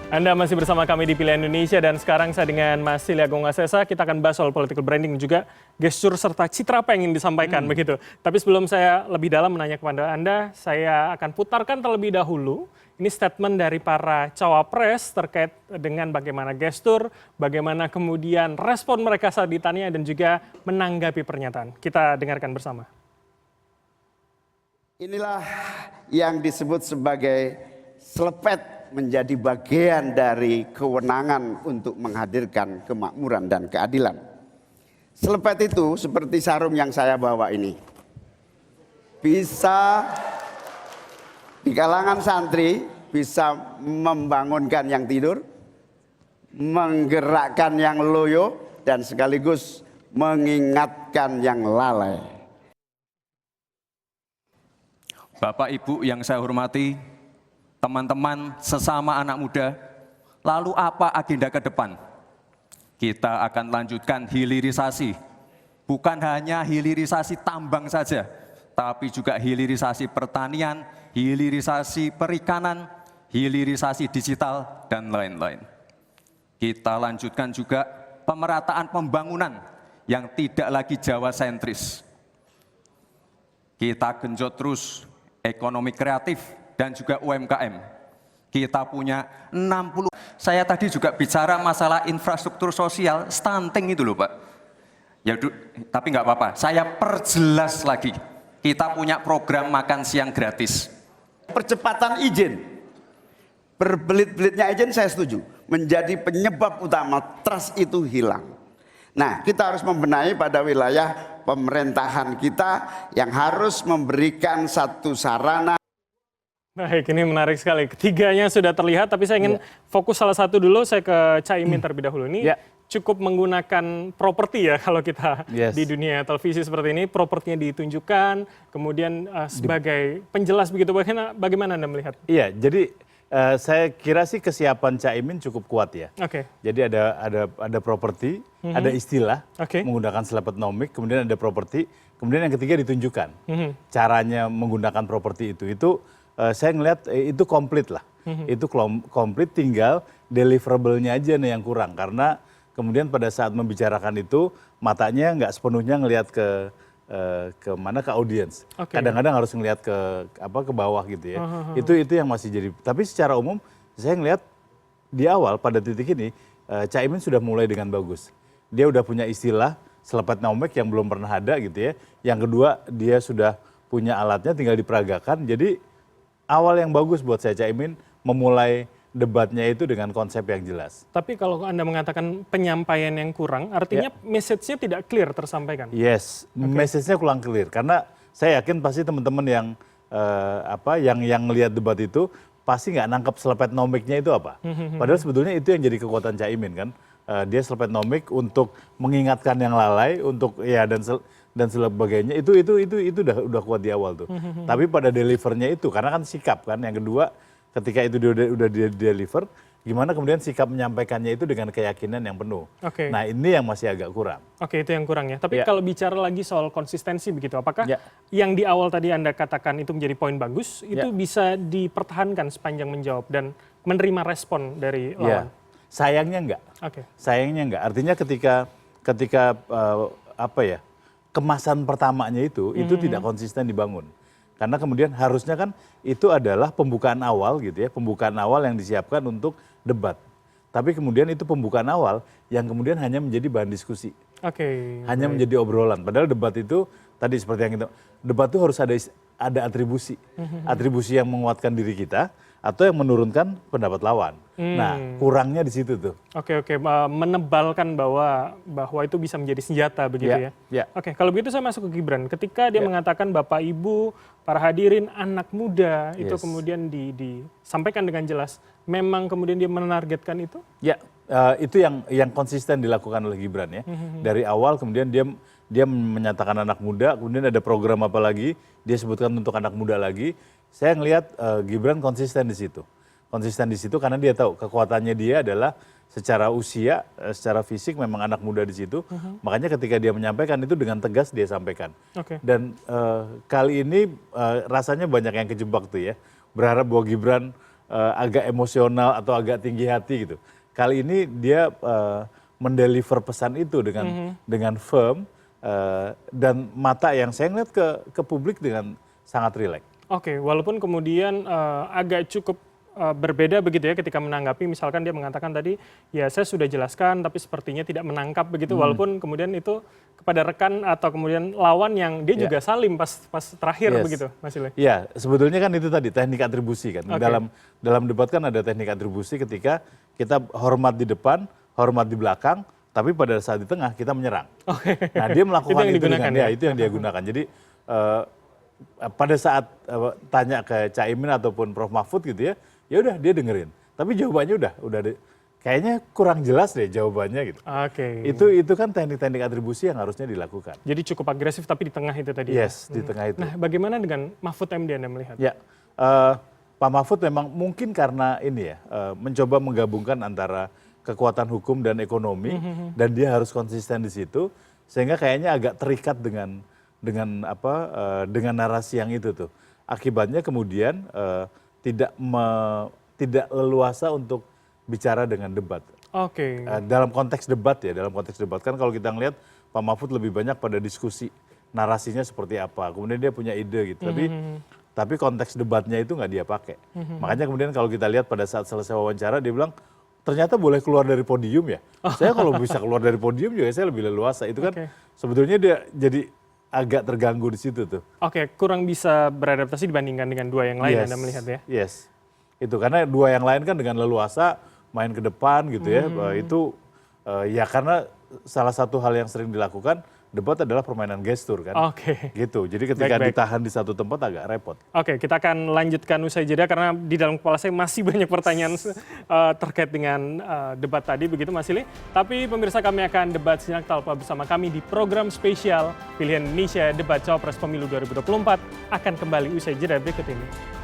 Anda masih bersama kami di Pilihan Indonesia dan sekarang saya dengan Mas Silya Gongasesa. Kita akan bahas soal political branding dan juga gestur serta citra apa yang ingin disampaikan begitu. Tapi sebelum saya lebih dalam menanya kepada Anda, saya akan putarkan terlebih dahulu. Ini statement dari para cawapres terkait dengan bagaimana gestur, bagaimana kemudian respon mereka saat ditanya dan juga menanggapi pernyataan. Kita dengarkan bersama. Inilah yang disebut sebagai selepet menjadi bagian dari kewenangan untuk menghadirkan kemakmuran dan keadilan. Selepet itu seperti sarung yang saya bawa ini. Bisa di kalangan santri, bisa membangunkan yang tidur, menggerakkan yang loyo, dan sekaligus mengingatkan yang lalai. Bapak Ibu yang saya hormati, teman-teman sesama anak muda, lalu apa agenda ke depan? Kita akan lanjutkan hilirisasi, bukan hanya hilirisasi tambang saja, tapi juga hilirisasi pertanian, hilirisasi perikanan, hilirisasi digital, dan lain-lain. Kita lanjutkan juga pemerataan pembangunan yang tidak lagi Jawa sentris. Kita genjot terus ekonomi kreatif dan juga UMKM. Kita punya 60. Saya tadi juga bicara masalah infrastruktur sosial, stunting itu loh Pak. Ya, tapi nggak apa-apa, saya perjelas lagi. Kita punya program makan siang gratis. Percepatan izin, berbelit-belitnya izin saya setuju. Menjadi penyebab utama trust itu hilang. Nah, kita harus membenahi pada wilayah pemerintahan kita yang harus memberikan satu sarana. Baik, ini menarik sekali. Ketiganya sudah terlihat, tapi saya ingin fokus salah satu dulu. Saya ke Caimin terlebih dahulu. Ini cukup menggunakan properti ya kalau kita di dunia televisi seperti ini. Propertinya ditunjukkan, kemudian sebagai penjelas begitu. Bagaimana Anda melihat? Iya, jadi saya kira sih kesiapan Caimin cukup kuat ya. Jadi ada properti, ada istilah menggunakan selepetnomik, kemudian ada properti, kemudian yang ketiga ditunjukkan. Caranya menggunakan properti itu saya ngelihat itu komplit lah. Itu komplit, tinggal deliverable-nya aja nih yang kurang. Karena kemudian pada saat membicarakan itu matanya nggak sepenuhnya ngelihat ke mana, ke audiens. Kadang-kadang harus ngelihat ke bawah gitu ya. Itu yang masih jadi. Tapi secara umum saya ngelihat di awal pada titik ini Caimin sudah mulai dengan bagus. Dia udah punya istilah selepetnomik yang belum pernah ada gitu ya. Yang kedua, dia sudah punya alatnya, tinggal diperagakan. Jadi awal yang bagus buat saya Caimin memulai debatnya itu dengan konsep yang jelas. Tapi kalau Anda mengatakan penyampaian yang kurang, artinya message-nya tidak clear tersampaikan? Yes, message-nya kurang clear. Karena saya yakin pasti teman-teman yang ngelihat debat itu pasti nggak nangkep selepetnomiknya itu apa. Padahal sebetulnya itu yang jadi kekuatan Caimin kan. Dia selepetnomik untuk mengingatkan yang lalai, untuk dan sebagainya. Itu udah kuat di awal tuh. Tapi pada delivernya itu, karena kan sikap kan. Yang kedua, ketika itu udah deliver, gimana kemudian sikap menyampaikannya itu dengan keyakinan yang penuh. Nah, ini yang masih agak kurang. Itu yang kurang ya. Tapi kalau bicara lagi soal konsistensi begitu, apakah yang di awal tadi Anda katakan itu menjadi poin bagus, itu bisa dipertahankan sepanjang menjawab dan menerima respon dari lawan? Sayangnya enggak. Sayangnya enggak. Artinya ketika kemasan pertamanya itu tidak konsisten dibangun. Karena kemudian harusnya kan itu adalah pembukaan awal gitu ya, pembukaan awal yang disiapkan untuk debat. Tapi kemudian itu pembukaan awal yang kemudian hanya menjadi bahan diskusi. Hanya menjadi obrolan. Padahal debat itu tadi seperti yang kita, debat itu harus ada atribusi. Atribusi yang menguatkan diri kita atau yang menurunkan pendapat lawan. Nah, kurangnya di situ tuh. Menebalkan bahwa itu bisa menjadi senjata begitu ya. Kalau begitu saya masuk ke Gibran. Ketika dia mengatakan Bapak Ibu, para hadirin, anak muda, itu kemudian disampaikan dengan jelas. Memang kemudian dia menargetkan itu? Itu yang konsisten dilakukan oleh Gibran ya. Dari awal kemudian dia menyatakan anak muda, kemudian ada program apa lagi, dia sebutkan untuk anak muda lagi. Saya ngelihat Gibran konsisten di situ. Konsisten di situ karena dia tahu kekuatannya dia adalah secara usia, secara fisik memang anak muda di situ. Makanya ketika dia menyampaikan itu dengan tegas dia sampaikan. Dan kali ini rasanya banyak yang kejebak tuh ya. Berharap bahwa Gibran agak emosional atau agak tinggi hati gitu. Kali ini dia mendeliver pesan itu dengan firm dan mata yang saya ngeliat ke publik dengan sangat rileks. Oke, walaupun kemudian agak cukup berbeda begitu ya ketika menanggapi, misalkan dia mengatakan tadi, ya saya sudah jelaskan tapi sepertinya tidak menangkap begitu, walaupun kemudian itu kepada rekan atau kemudian lawan yang dia juga salim pas terakhir begitu, Mas Ile. Iya, sebetulnya kan itu tadi teknik atribusi kan. Dalam debat kan ada teknik atribusi ketika kita hormat di depan, hormat di belakang, tapi pada saat di tengah kita menyerang. Nah dia melakukan itu dengan itu yang dia gunakan. Jadi pada saat tanya ke Caimin ataupun Prof Mahfud gitu ya udah dia dengerin. Tapi jawabannya udah kayaknya kurang jelas deh jawabannya gitu. Itu kan teknik-teknik atribusi yang harusnya dilakukan. Jadi cukup agresif tapi di tengah itu tadi. Yes, di tengah itu. Nah, bagaimana dengan Mahfud MD Anda melihat? Ya, Pak Mahfud memang mungkin karena ini ya mencoba menggabungkan antara kekuatan hukum dan ekonomi dan dia harus konsisten di situ sehingga kayaknya agak terikat dengan narasi yang itu tuh. Akibatnya kemudian tidak leluasa untuk bicara dengan debat. Dalam konteks debat kan kalau kita ngelihat Pak Mahfud lebih banyak pada diskusi narasinya seperti apa. Kemudian dia punya ide gitu. Tapi konteks debatnya itu nggak dia pakai. Makanya kemudian kalau kita lihat pada saat selesai wawancara dia bilang ternyata boleh keluar dari podium ya. Saya kalau bisa keluar dari podium juga saya lebih leluasa. Itu kan sebetulnya dia jadi agak terganggu di situ tuh. Kurang bisa beradaptasi dibandingkan dengan dua yang lain Anda melihat ya? Yes, itu karena dua yang lain kan dengan leluasa main ke depan gitu ya. Itu ya karena salah satu hal yang sering dilakukan debat adalah permainan gestur kan. Gitu, jadi ketika ditahan di satu tempat agak repot. Kita akan lanjutkan usai jeda karena di dalam kepala saya masih banyak pertanyaan terkait dengan debat tadi begitu Mas Ile. Tapi pemirsa kami akan debat sejenak tanpa bersama kami di program spesial Pilihan Indonesia Debat Cawapres Pemilu 2024 akan kembali usai jeda berikut ini.